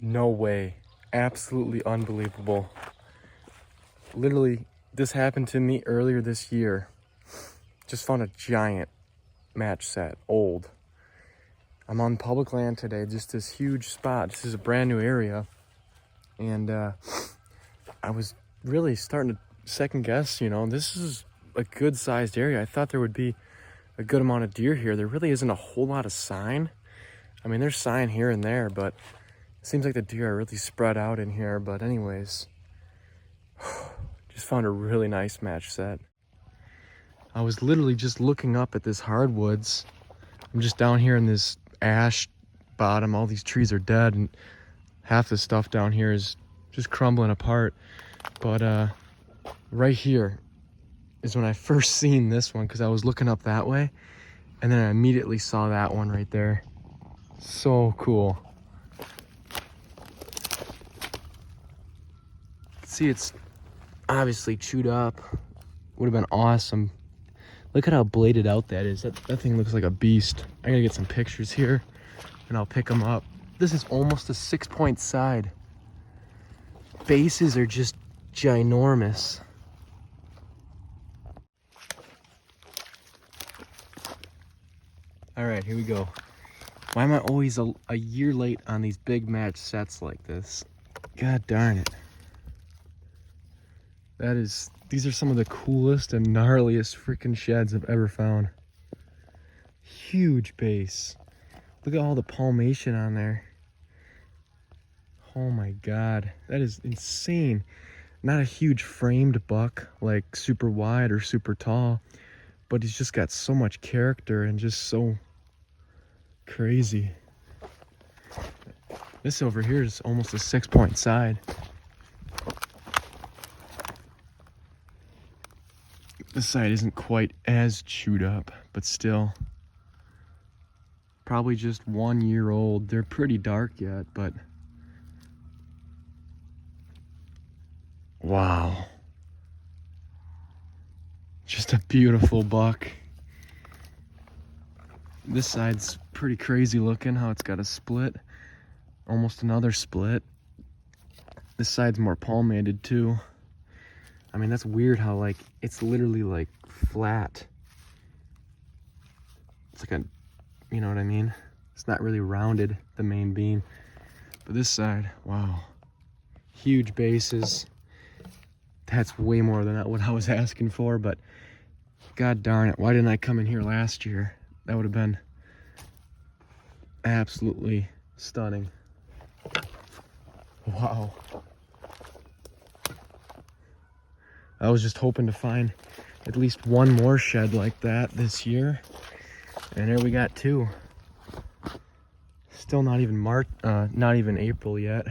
No way. Absolutely unbelievable. Literally, this happened to me earlier this year. Just found a giant match set, old. I'm on public land today, just this huge spot. This is a brand new area. And I was really starting to second guess, this is a good sized area. I thought there would be a good amount of deer here. There really isn't a whole lot of sign. I mean, there's sign here and there, but it seems like the deer are really spread out in here. But anyways, just found a really nice match set. I was literally just looking up at this hardwoods. I'm just down here in this ash bottom. All these trees are dead and half the stuff down here is just crumbling apart. But right here is when I first seen this one, because I was looking up that way and then I immediately saw that one right there. So cool. See, it's obviously chewed up. Would have been awesome. Look at how bladed out that is. That thing looks like a beast. I gotta get some pictures here and I'll pick them up. This is almost a 6-point side. Bases are just ginormous. All right, here we go. Why am I always a year late on these big match sets like this? God darn it. These are some of the coolest and gnarliest freaking sheds I've ever found. Huge base. Look at all the palmation on there. Oh my God, that is insane. Not a huge framed buck, like super wide or super tall, but he's just got so much character and just so crazy. This over here is almost a 6-point side. This side isn't quite as chewed up, but still. Probably just 1 year old. They're pretty dark yet, but wow. Just a beautiful buck. This side's pretty crazy looking, how it's got a split. Almost another split. This side's more palmated too. I mean, that's weird how it's literally like flat. It's like you know what I mean? It's not really rounded, the main beam. But this side, wow. Huge bases. That's way more than what I was asking for, but God darn it, why didn't I come in here last year? That would have been absolutely stunning. Wow. I was just hoping to find at least one more shed like that this year. And here we got 2. Still not even not even April yet.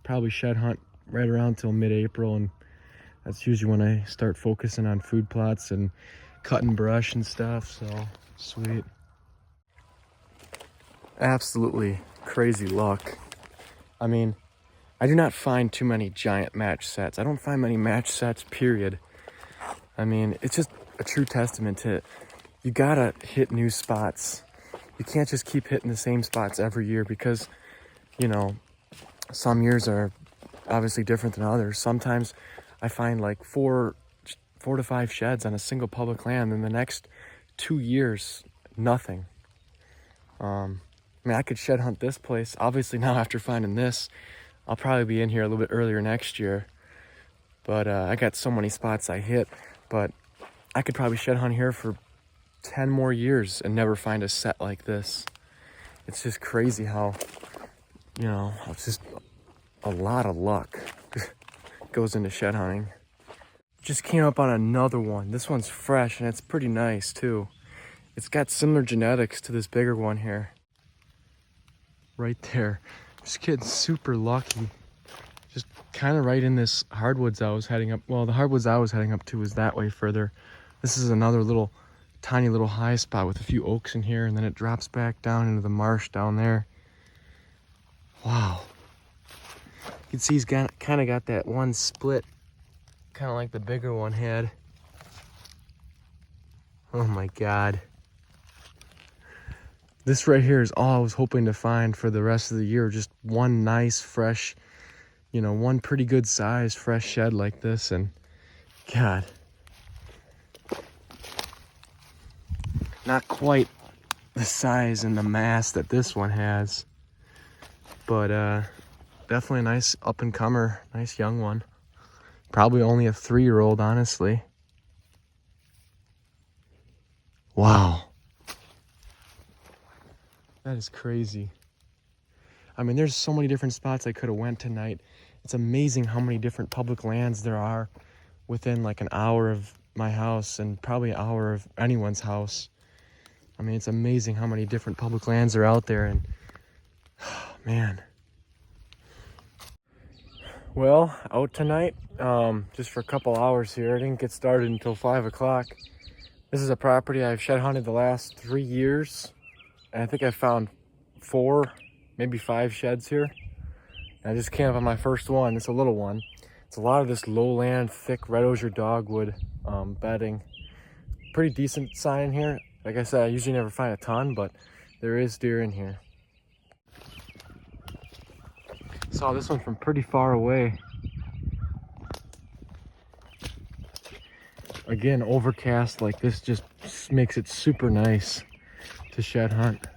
Probably shed hunt right around till mid-April, and that's usually when I start focusing on food plots and cutting brush and stuff, so sweet. Absolutely crazy luck. I mean, I do not find too many giant match sets. I don't find many match sets, period. I mean, it's just a true testament to you gotta hit new spots. You can't just keep hitting the same spots every year because, some years are obviously different than others. Sometimes I find like 4 to 5 sheds on a single public land, and the next 2 years, nothing. I mean, I could shed hunt this place. Obviously now after finding this, I'll probably be in here a little bit earlier next year. But I got so many spots I hit, but I could probably shed hunt here for 10 more years and never find a set like this. It's just crazy how, it's just a lot of luck goes into shed hunting. Just came up on another one. This one's fresh and it's pretty nice too. It's got similar genetics to this bigger one here. Right there. Just getting super lucky. Just kind of right in this hardwoods I was heading up. Well, the hardwoods I was heading up to is that way further. This is another tiny little high spot with a few oaks in here, and then it drops back down into the marsh down there. Wow. You can see he's kind of got that one split, kind of like the bigger one had. Oh my God. This right here is all I was hoping to find for the rest of the year. Just one nice, fresh, you know, one pretty good size, fresh shed like this. And God, not quite the size and the mass that this one has, but definitely a nice up and comer, nice young one. Probably only a 3-year-old, honestly. Wow. That is crazy. I mean, there's so many different spots I could have went tonight. It's amazing how many different public lands there are within like an hour of my house and probably an hour of anyone's house. I mean, it's amazing how many different public lands are out there, and oh, man. Well, out tonight, just for a couple hours here. I didn't get started until 5 o'clock. This is a property I've shed hunted the last 3 years. And I think I found 4, maybe 5 sheds here. And I just camped on my first one. It's a little one. It's a lot of this lowland, thick red osier dogwood bedding. Pretty decent sign here. Like I said, I usually never find a ton, but there is deer in here. Saw this one from pretty far away. Again, overcast like this just makes it super nice to shed hunt.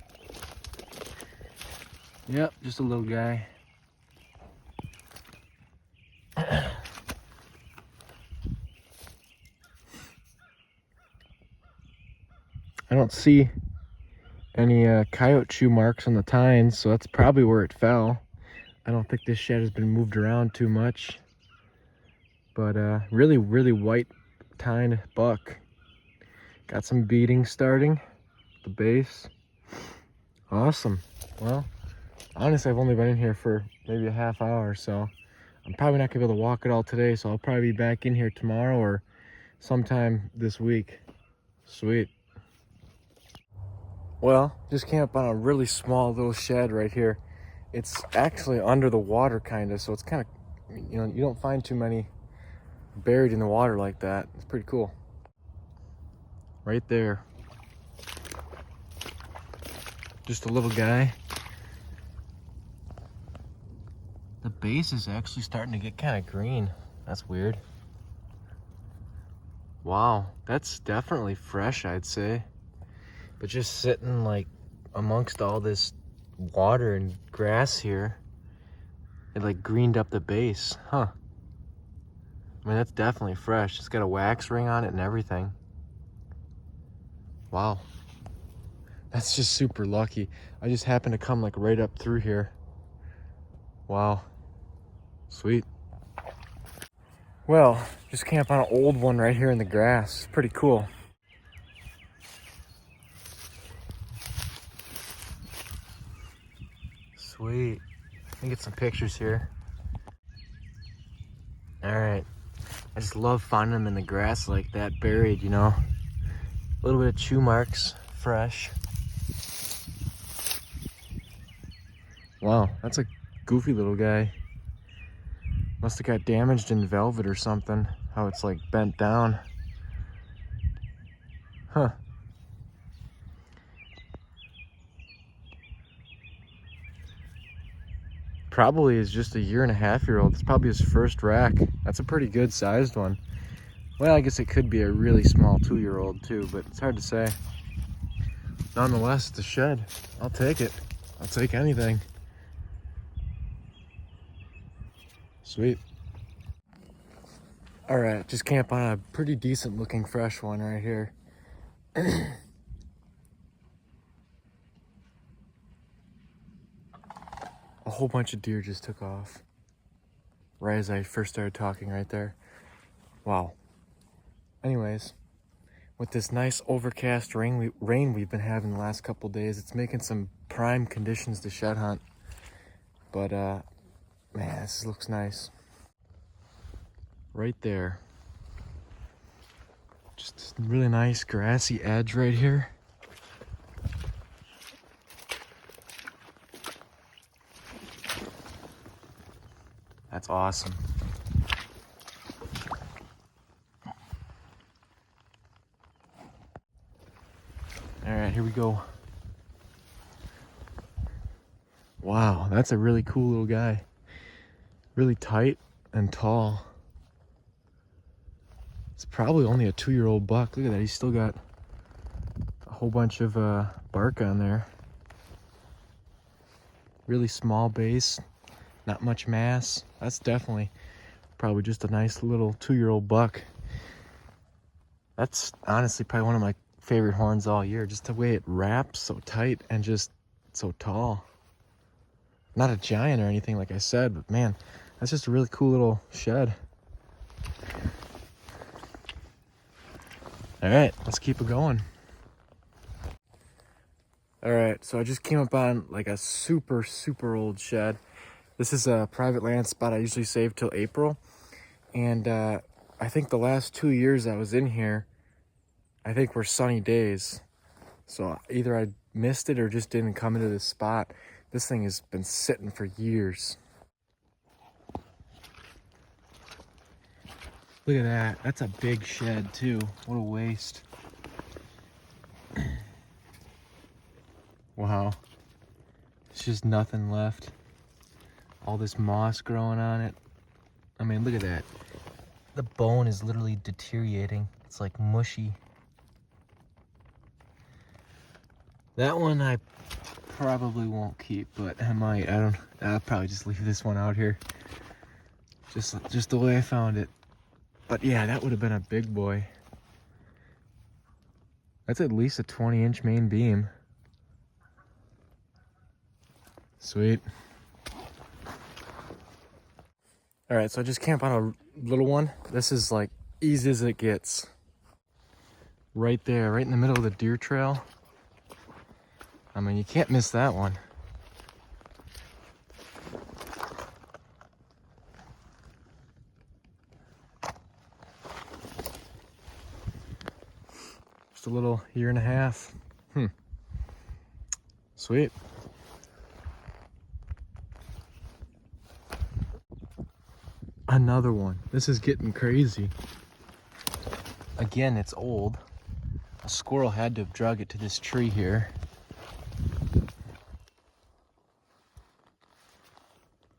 Yep, just a little guy. I don't see any coyote chew marks on the tines, so that's probably where it fell. I don't think this shed has been moved around too much. But really, really white tined buck. Got some beating starting at the base. Awesome. Well, honestly, I've only been in here for maybe a half hour, so I'm probably not gonna be able to walk it all today, so I'll probably be back in here tomorrow or sometime this week. Sweet. Well, just camped on a really small little shed right here. It's actually under the water kind of, so it's kind of, you know, you don't find too many buried in the water like that. It's pretty cool. Right there. Just a little guy. The base is actually starting to get kind of green. That's weird. Wow, that's definitely fresh, I'd say. But just sitting like amongst all this water and grass here, it like greened up the base. Huh. I mean, that's definitely fresh. It's got a wax ring on it and everything. Wow. That's just super lucky. I just happened to come like right up through here. Wow. Sweet. Well, just camp on an old one right here in the grass. Pretty cool. Sweet. Let me get some pictures here. All right. I just love finding them in the grass like that, buried, you know. A little bit of chew marks, fresh. Wow, that's a goofy little guy. Must have got damaged in velvet or something. How it's like bent down. Huh. Probably is just a 1.5-year-old. It's probably his first rack. That's a pretty good sized one. Well, I guess it could be a really small 2-year-old too, but it's hard to say. Nonetheless, it's a shed. I'll take it. I'll take anything. Sweet. All right, just camp on a pretty decent looking fresh one right here. A whole bunch of deer just took off right as I first started talking right there. Wow. Anyways, with this nice overcast rain we've been having the last couple days, it's making some prime conditions to shed hunt. But man, this looks nice. Right there. Just a really nice grassy edge right here. That's awesome. All right, here we go. Wow, that's a really cool little guy. Really tight and tall. It's probably only a 2-year-old buck. Look at that, he's still got a whole bunch of bark on there. Really small base, not much mass. That's definitely probably just a nice little 2-year-old buck. That's honestly probably one of my favorite horns all year. Just the way it wraps so tight and just so tall. Not a giant or anything like I said, but man, that's just a really cool little shed. All right, let's keep it going. All right, so I just came up on like a super old shed. This is a private land spot I usually save till April. And I think the last 2 years I was in here, I think were sunny days. So either I missed it or just didn't come into this spot. This thing has been sitting for years. Look at that, that's a big shed too. What a waste. Wow, it's just nothing left. All this moss growing on it. I mean, look at that. The bone is literally deteriorating. It's like mushy. That one I probably won't keep, but I might. I'll probably just leave this one out here. Just the way I found it. But yeah, that would have been a big boy. That's at least a 20-inch main beam. Sweet. All right, so I just camped on a little one. This is like easy as it gets. Right there, right in the middle of the deer trail. I mean, you can't miss that one. Just a little 1.5 years. Sweet. Another one. This is getting crazy. Again, it's old. A squirrel had to have drug it to this tree here.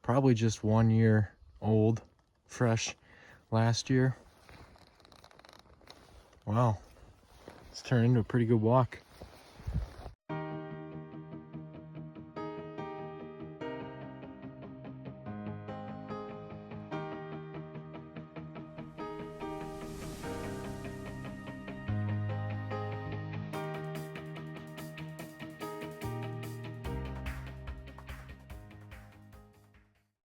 Probably just 1 year old, fresh last year. Wow, it's turned into a pretty good walk.